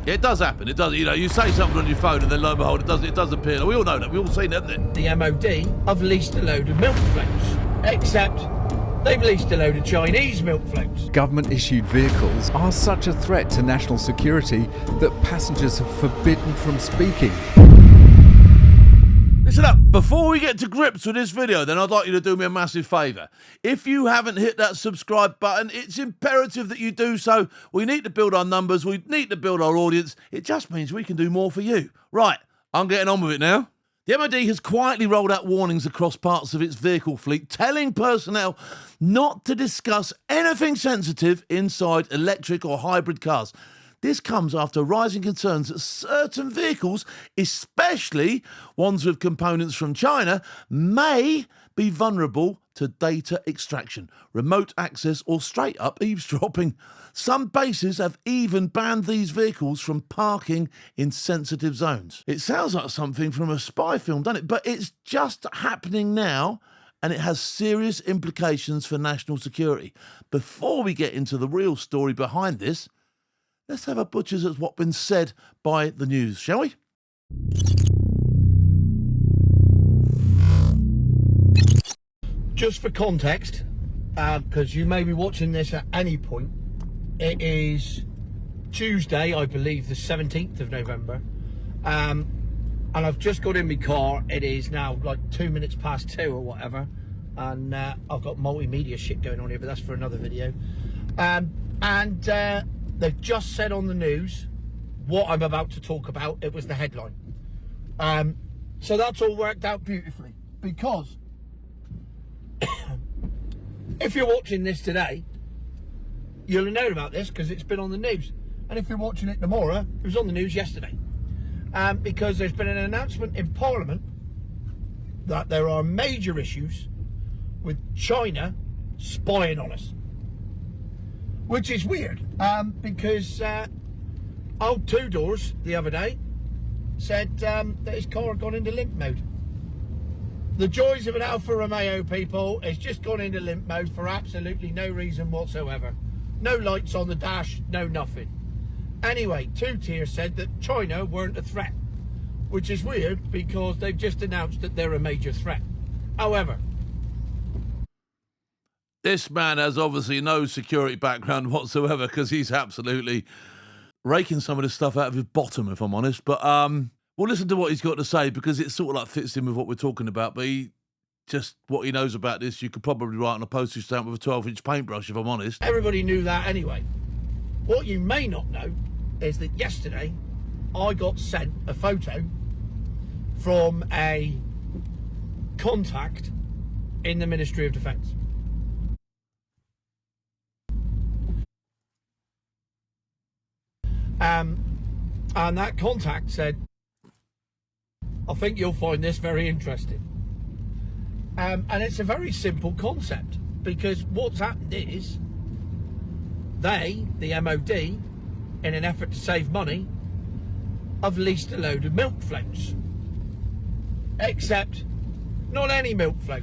It does happen. It does. You know, you say something on your phone and then lo and behold, it does appear. We all know that. We've all seen it, haven't it? The MoD have leased a load of milk floats, except they've leased a load of Chinese milk floats. Government-issued vehicles are such a threat to national security that passengers are forbidden from speaking. Listen up, before we get to grips with this video, then I'd like you to do me a massive favour. If you haven't hit that subscribe button, it's imperative that you do so. We need to build our numbers, we need to build our audience. It just means we can do more for you. Right, I'm getting on with it now. The MoD has quietly rolled out warnings across parts of its vehicle fleet, telling personnel not to discuss anything sensitive inside electric or hybrid cars. This comes after rising concerns that certain vehicles, especially ones with components from China, may be vulnerable to data extraction, remote access, or straight-up eavesdropping. Some bases have even banned these vehicles from parking in sensitive zones. It sounds like something from a spy film, doesn't it? But it's just happening now, and it has serious implications for national security. Before we get into the real story behind this, let's have a butcher's at what's been said by the news, shall we? Just for context, because you may be watching this at any point, it is Tuesday, I believe, the 17th of November, and I've just got in my car. It is now like 2 minutes past 2 or whatever, and I've got multimedia shit going on here, but that's for another video. They've just said on the news what I'm about to talk about. It was the headline. So that's all worked out beautifully, because if you're watching this today, you'll have known about this because it's been on the news. And if you're watching it tomorrow, it was on the news yesterday. Because there's been an announcement in Parliament that there are major issues with China spying on us. Which is weird, because old Two Doors the other day said that his car had gone into limp mode. The joys of an Alfa Romeo, people, it's just gone into limp mode for absolutely no reason whatsoever. No lights on the dash, no nothing. Anyway, Two Tier said that China weren't a threat, which is weird because they've just announced that they're a major threat. However, this man has obviously no security background whatsoever, because he's absolutely raking some of this stuff out of his bottom, if I'm honest. But we'll listen to what he's got to say, because it sort of like fits in with what we're talking about. But what he knows about this, you could probably write on a postage stamp with a 12-inch paintbrush, if I'm honest. Everybody knew that anyway. What you may not know is that yesterday I got sent a photo from a contact in the Ministry of Defence. And that contact said, I think you'll find this very interesting. And it's a very simple concept, because what's happened is they, the MoD, in an effort to save money, have leased a load of milk floats. Except not any milk float.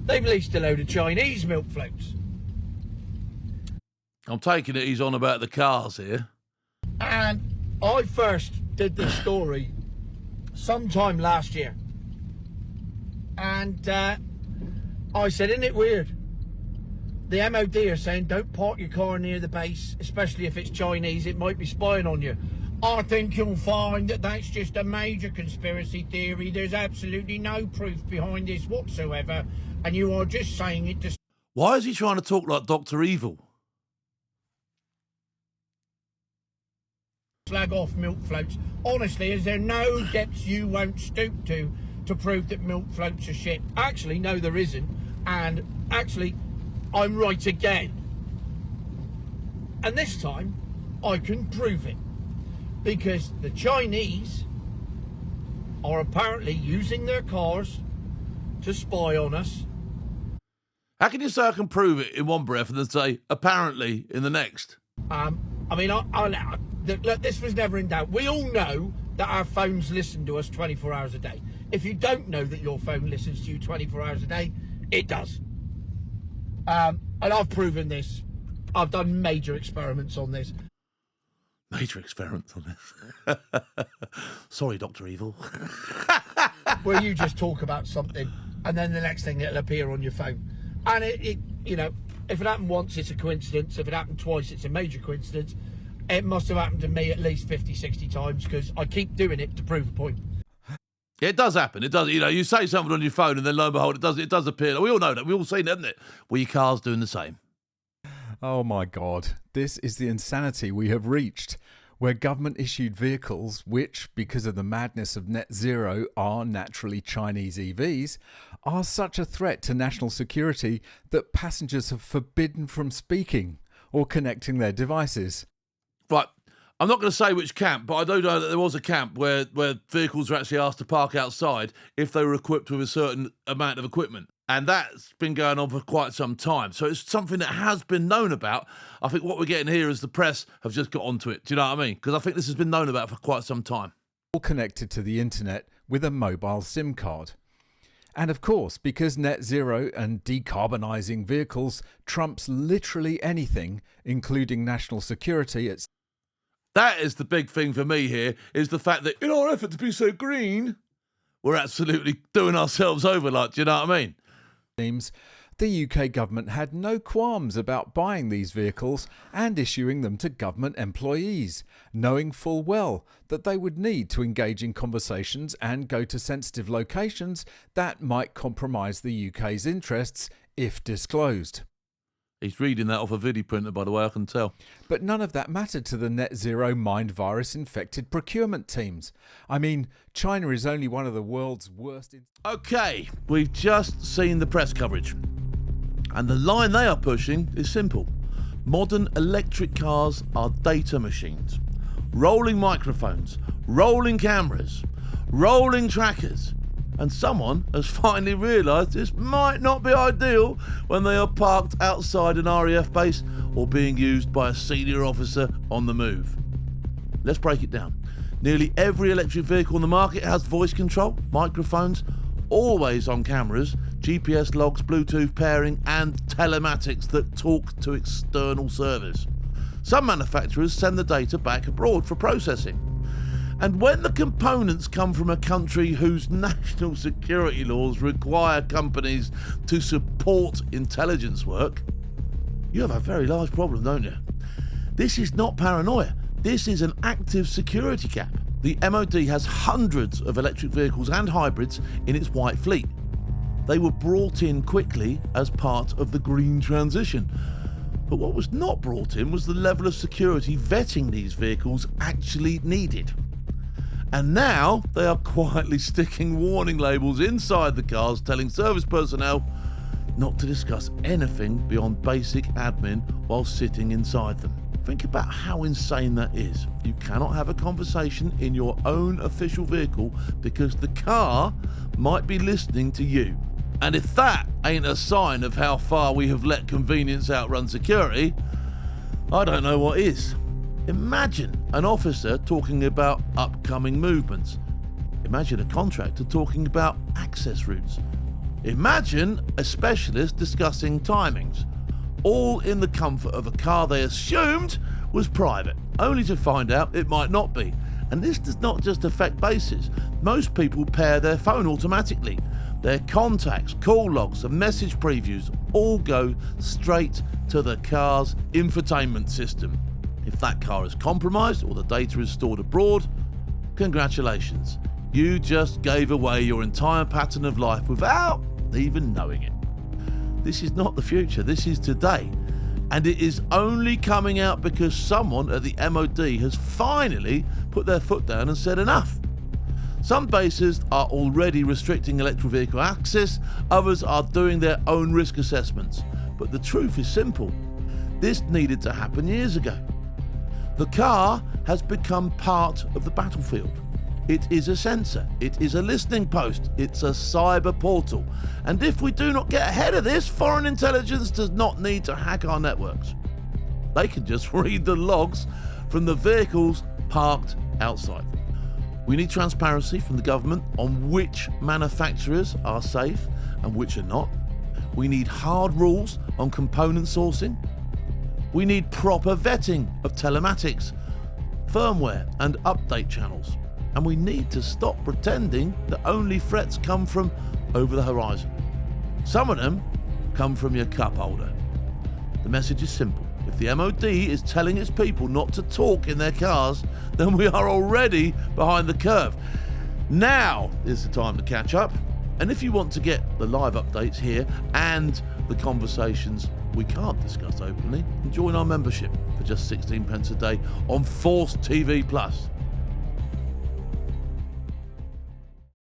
They've leased a load of Chinese milk floats. I'm taking it he's on about the cars here. And I first did this story sometime last year. And I said, isn't it weird? The MoD are saying don't park your car near the base, especially if it's Chinese, it might be spying on you. I think you'll find that that's just a major conspiracy theory. There's absolutely no proof behind this whatsoever, and you are just saying it to... Why is he trying to talk like Dr. Evil? Slag off milk floats. Honestly, is there no depths you won't stoop to prove that milk floats are shit? Actually, no, there isn't. And actually, I'm right again. And this time, I can prove it. Because the Chinese are apparently using their cars to spy on us. How can you say I can prove it in one breath and then say, apparently, in the next? Look, this was never in doubt. We all know that our phones listen to us 24 hours a day. If you don't know that your phone listens to you 24 hours a day, it does. And I've proven this. I've done major experiments on this. Major experiments on this. Sorry, Dr. Evil. Where you just talk about something and then the next thing it'll appear on your phone. And it you know, if it happened once, it's a coincidence. If it happened twice, it's a major coincidence. It must have happened to me at least 50, 60 times because I keep doing it to prove a point. It does happen. It does. You know, you say something on your phone and then lo and behold, it does appear. We all know that. We've all seen it, haven't it? Well, your car's doing the same. Oh my God, this is the insanity we have reached, where government-issued vehicles, which, because of the madness of net zero, are naturally Chinese EVs, are such a threat to national security that passengers are forbidden from speaking or connecting their devices. Right. I'm not going to say which camp, but I do know that there was a camp where vehicles were actually asked to park outside if they were equipped with a certain amount of equipment. And that's been going on for quite some time. So it's something that has been known about. I think what we're getting here is the press have just got onto it. Do you know what I mean? Because I think this has been known about for quite some time. All connected to the internet with a mobile SIM card. And of course, because net zero and decarbonising vehicles trumps literally anything, including national security, that is the big thing for me here, is the fact that in our effort to be so green, we're absolutely doing ourselves over, like, do you know what I mean? Seems the UK government had no qualms about buying these vehicles and issuing them to government employees, knowing full well that they would need to engage in conversations and go to sensitive locations that might compromise the UK's interests if disclosed. He's reading that off a video printer, by the way, I can tell. But none of that mattered to the net zero mind virus infected procurement teams. I mean, China is only one of the world's worst... Okay, we've just seen the press coverage. And the line they are pushing is simple. Modern electric cars are data machines. Rolling microphones, rolling cameras, rolling trackers. And someone has finally realised this might not be ideal when they are parked outside an RAF base or being used by a senior officer on the move. Let's break it down. Nearly every electric vehicle on the market has voice control, microphones, always on cameras, GPS logs, Bluetooth pairing and telematics that talk to external servers. Some manufacturers send the data back abroad for processing. And when the components come from a country whose national security laws require companies to support intelligence work, you have a very large problem, don't you? This is not paranoia. This is an active security gap. The MoD has hundreds of electric vehicles and hybrids in its white fleet. They were brought in quickly as part of the green transition. But what was not brought in was the level of security vetting these vehicles actually needed. And now they are quietly sticking warning labels inside the cars telling service personnel not to discuss anything beyond basic admin while sitting inside them. Think about how insane that is. You cannot have a conversation in your own official vehicle because the car might be listening to you. And if that ain't a sign of how far we have let convenience outrun security, I don't know what is. Imagine an officer talking about upcoming movements. Imagine a contractor talking about access routes. Imagine a specialist discussing timings, all in the comfort of a car they assumed was private, only to find out it might not be. And this does not just affect bases. Most people pair their phone automatically. Their contacts, call logs and message previews all go straight to the car's infotainment system. If that car is compromised or the data is stored abroad, congratulations. You just gave away your entire pattern of life without even knowing it. This is not the future, this is today. And it is only coming out because someone at the MoD has finally put their foot down and said enough. Some bases are already restricting electric vehicle access, others are doing their own risk assessments. But the truth is simple. This needed to happen years ago. The car has become part of the battlefield. It is a sensor, it is a listening post, it's a cyber portal. And if we do not get ahead of this, foreign intelligence does not need to hack our networks. They can just read the logs from the vehicles parked outside. We need transparency from the government on which manufacturers are safe and which are not. We need hard rules on component sourcing. We need proper vetting of telematics, firmware and update channels. And we need to stop pretending that only threats come from over the horizon. Some of them come from your cup holder. The message is simple. If the MoD is telling its people not to talk in their cars, then we are already behind the curve. Now is the time to catch up. And if you want to get the live updates here and the conversations we can't discuss openly, join our membership for just 16 pence a day on Force TV Plus.